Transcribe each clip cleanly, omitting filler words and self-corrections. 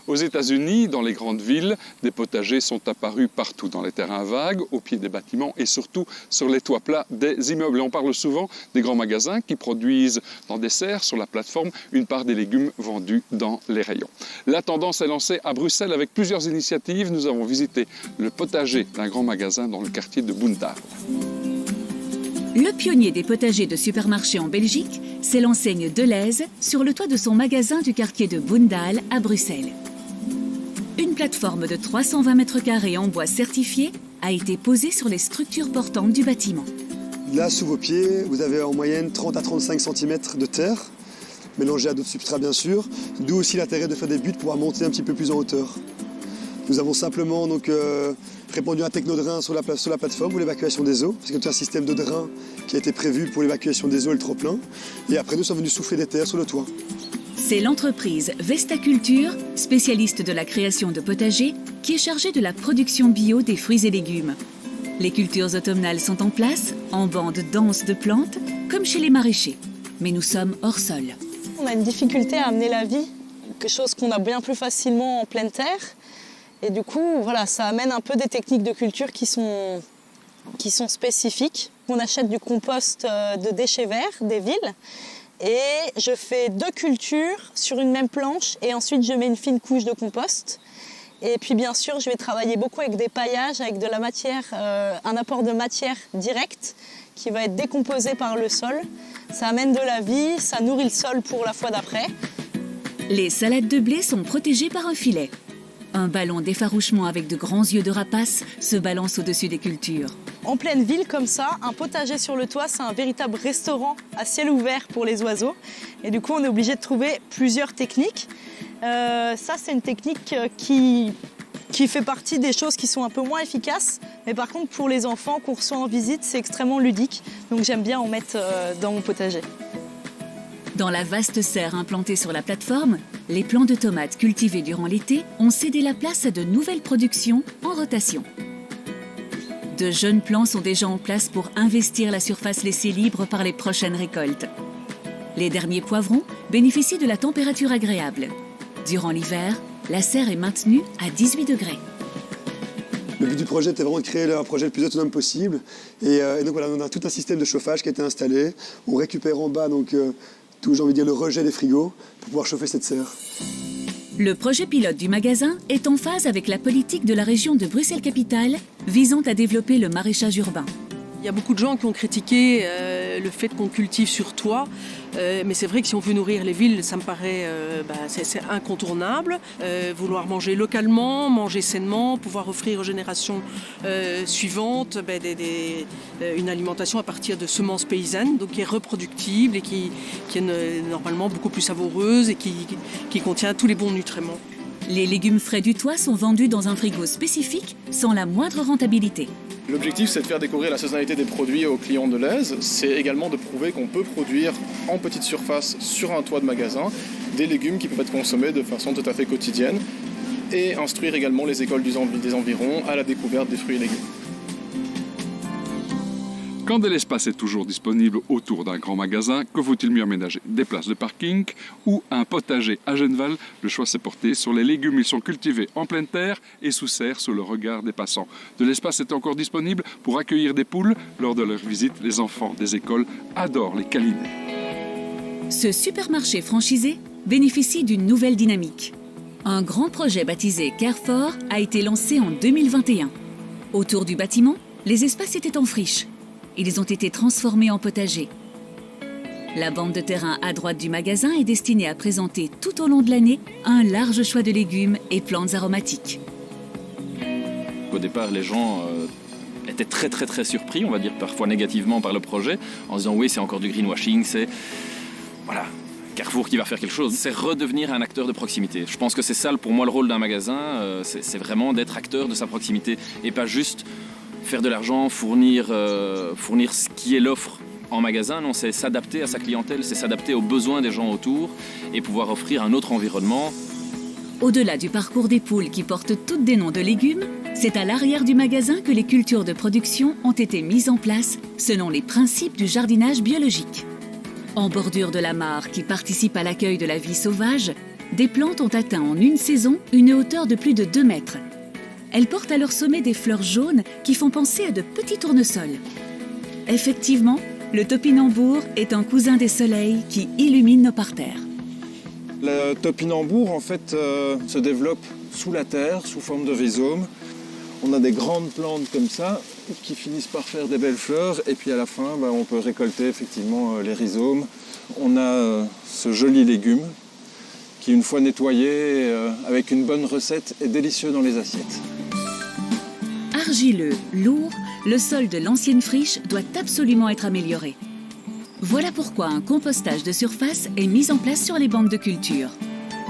Aux États-Unis, dans les grandes villes, des potagers sont apparus partout dans les terrains vagues, au pied des bâtiments et surtout sur les toits plats des immeubles. Et on parle souvent des grands magasins qui produisent dans des serres sur la plateforme une part des légumes vendus dans les rayons. La tendance est lancée à Bruxelles avec plusieurs initiatives. Nous avons visité le potager d'un grand magasin dans le quartier de Boendal. Le pionnier des potagers de supermarché en Belgique, c'est l'enseigne Deleuze sur le toit de son magasin du quartier de Boendal à Bruxelles. Une plateforme de 320 mètres carrés en bois certifié a été posée sur les structures portantes du bâtiment. Là, sous vos pieds, vous avez en moyenne 30 à 35 cm de terre, mélangée à d'autres substrats bien sûr, d'où aussi l'intérêt de faire des buttes pour pouvoir monter un petit peu plus en hauteur. Nous avons simplement répandu un technodrain sur la plateforme pour l'évacuation des eaux, parce qu'il y a un système de drain qui a été prévu pour l'évacuation des eaux et le trop-plein. Et après, nous sommes venus souffler des terres sur le toit. C'est l'entreprise Vestaculture, spécialiste de la création de potagers, qui est chargée de la production bio des fruits et légumes. Les cultures automnales sont en place, en bandes denses de plantes, comme chez les maraîchers. Mais nous sommes hors sol. On a une difficulté à amener la vie, quelque chose qu'on a bien plus facilement en pleine terre. Et du coup, voilà, ça amène un peu des techniques de culture qui sont spécifiques. On achète du compost de déchets verts des villes et je fais 2 cultures sur une même planche et ensuite je mets une fine couche de compost. Et puis bien sûr, je vais travailler beaucoup avec des paillages, avec de la matière, un apport de matière directe qui va être décomposé par le sol. Ça amène de la vie, ça nourrit le sol pour la fois d'après. Les salades de blé sont protégées par un filet. Un ballon d'effarouchement avec de grands yeux de rapace se balance au-dessus des cultures. En pleine ville comme ça, un potager sur le toit, c'est un véritable restaurant à ciel ouvert pour les oiseaux. Et du coup, on est obligé de trouver plusieurs techniques. Ça, c'est une technique qui fait partie des choses qui sont un peu moins efficaces. Mais par contre, pour les enfants qu'on reçoit en visite, c'est extrêmement ludique. Donc j'aime bien en mettre dans mon potager. Dans la vaste serre implantée sur la plateforme, les plants de tomates cultivés durant l'été ont cédé la place à de nouvelles productions en rotation. De jeunes plants sont déjà en place pour investir la surface laissée libre par les prochaines récoltes. Les derniers poivrons bénéficient de la température agréable. Durant l'hiver, la serre est maintenue à 18 degrés. Le but du projet était vraiment de créer un projet le plus autonome possible. Et donc voilà, on a tout un système de chauffage qui a été installé. On récupère en bas tout, j'ai envie de dire, le rejet des frigos pour pouvoir chauffer cette serre. Le projet pilote du magasin est en phase avec la politique de la région de Bruxelles-Capitale visant à développer le maraîchage urbain. Il y a beaucoup de gens qui ont critiqué le fait qu'on cultive sur toit, mais c'est vrai que si on veut nourrir les villes, ça me paraît c'est incontournable. Vouloir manger localement, manger sainement, pouvoir offrir aux générations suivantes une alimentation à partir de semences paysannes, donc qui est reproductible et qui est normalement beaucoup plus savoureuse et qui contient tous les bons nutriments. Les légumes frais du toit sont vendus dans un frigo spécifique sans la moindre rentabilité. L'objectif, c'est de faire découvrir la saisonnalité des produits aux clients de Deleuze. C'est également de prouver qu'on peut produire en petite surface sur un toit de magasin des légumes qui peuvent être consommés de façon tout à fait quotidienne et instruire également les écoles des environs à la découverte des fruits et légumes. Quand de l'espace est toujours disponible autour d'un grand magasin, que faut-il mieux aménager? Des places de parking ou un potager à Genneval? Le choix s'est porté sur les légumes. Ils sont cultivés en pleine terre et sous serre sous le regard des passants. De l'espace est encore disponible pour accueillir des poules. Lors de leur visite, les enfants des écoles adorent les câliner. Ce supermarché franchisé bénéficie d'une nouvelle dynamique. Un grand projet baptisé Carrefour a été lancé en 2021. Autour du bâtiment, les espaces étaient en friche. Ils ont été transformés en potager. La bande de terrain à droite du magasin est destinée à présenter tout au long de l'année un large choix de légumes et plantes aromatiques. Au départ, les gens étaient très surpris, on va dire parfois négativement par le projet, en se disant oui, c'est encore du greenwashing, c'est voilà, Carrefour qui va faire quelque chose. C'est redevenir un acteur de proximité. Je pense que c'est ça pour moi le rôle d'un magasin, c'est vraiment d'être acteur de sa proximité et pas juste faire de l'argent, fournir ce qui est l'offre en magasin. Non, c'est s'adapter à sa clientèle, c'est s'adapter aux besoins des gens autour et pouvoir offrir un autre environnement. Au-delà du parcours des poules qui portent toutes des noms de légumes, c'est à l'arrière du magasin que les cultures de production ont été mises en place selon les principes du jardinage biologique. En bordure de la mare qui participe à l'accueil de la vie sauvage, des plantes ont atteint en une saison une hauteur de plus de 2 mètres. Elles portent à leur sommet des fleurs jaunes qui font penser à de petits tournesols. Effectivement, le topinambour est un cousin des soleils qui illumine nos parterres. Le topinambour, en fait, se développe sous la terre, sous forme de rhizome. On a des grandes plantes comme ça qui finissent par faire des belles fleurs et puis à la fin, on peut récolter effectivement les rhizomes. On a ce joli légume qui, une fois nettoyé, avec une bonne recette, est délicieux dans les assiettes. Argileux, lourd, le sol de l'ancienne friche doit absolument être amélioré. Voilà pourquoi un compostage de surface est mis en place sur les bancs de culture.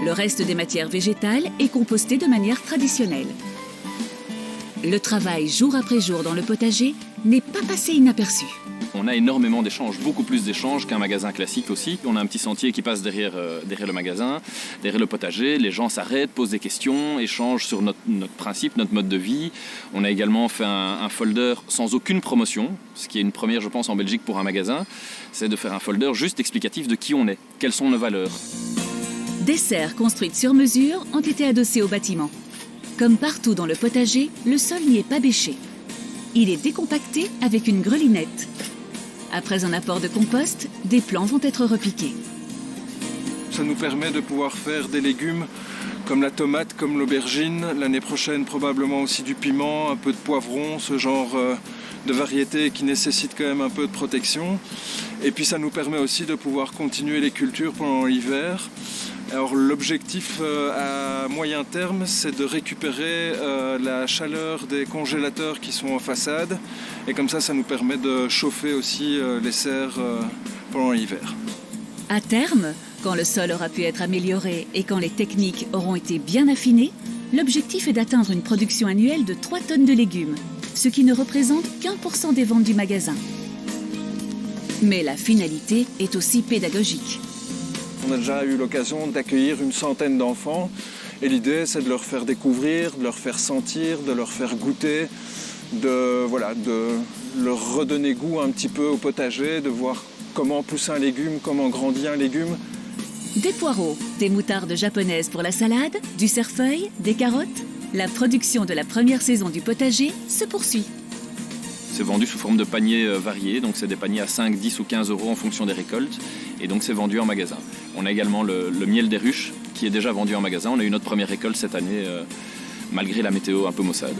Le reste des matières végétales est composté de manière traditionnelle. Le travail jour après jour dans le potager n'est pas passé inaperçu. On a énormément d'échanges, beaucoup plus d'échanges qu'un magasin classique aussi. On a un petit sentier qui passe derrière le magasin, derrière le potager. Les gens s'arrêtent, posent des questions, échangent sur notre principe, notre mode de vie. On a également fait un folder sans aucune promotion, ce qui est une première, je pense, en Belgique pour un magasin. C'est de faire un folder juste explicatif de qui on est, quelles sont nos valeurs. Des serres construites sur mesure ont été adossées au bâtiment. Comme partout dans le potager, le sol n'y est pas bêché. Il est décompacté avec une grelinette. Après un apport de compost, des plants vont être repiqués. Ça nous permet de pouvoir faire des légumes comme la tomate, comme l'aubergine. L'année prochaine, probablement aussi du piment, un peu de poivron, ce genre de variétés qui nécessitent quand même un peu de protection. Et puis ça nous permet aussi de pouvoir continuer les cultures pendant l'hiver. Alors l'objectif à moyen terme, c'est de récupérer la chaleur des congélateurs qui sont en façade. Et comme ça nous permet de chauffer aussi les serres pendant l'hiver. À terme, quand le sol aura pu être amélioré et quand les techniques auront été bien affinées, l'objectif est d'atteindre une production annuelle de 3 tonnes de légumes, ce qui ne représente qu'1% des ventes du magasin. Mais la finalité est aussi pédagogique. On a déjà eu l'occasion d'accueillir une centaine d'enfants et l'idée c'est de leur faire découvrir, de leur faire sentir, de leur faire goûter, de leur redonner goût un petit peu au potager, de voir comment pousse un légume, comment grandit un légume. Des poireaux, des moutardes japonaises pour la salade, du cerfeuil, des carottes. La production de la première saison du potager se poursuit. C'est vendu sous forme de paniers variés, donc c'est des paniers à 5, 10 ou 15 euros en fonction des récoltes, et donc c'est vendu en magasin. On a également le miel des ruches qui est déjà vendu en magasin. On a eu notre première récolte cette année, malgré la météo un peu maussade.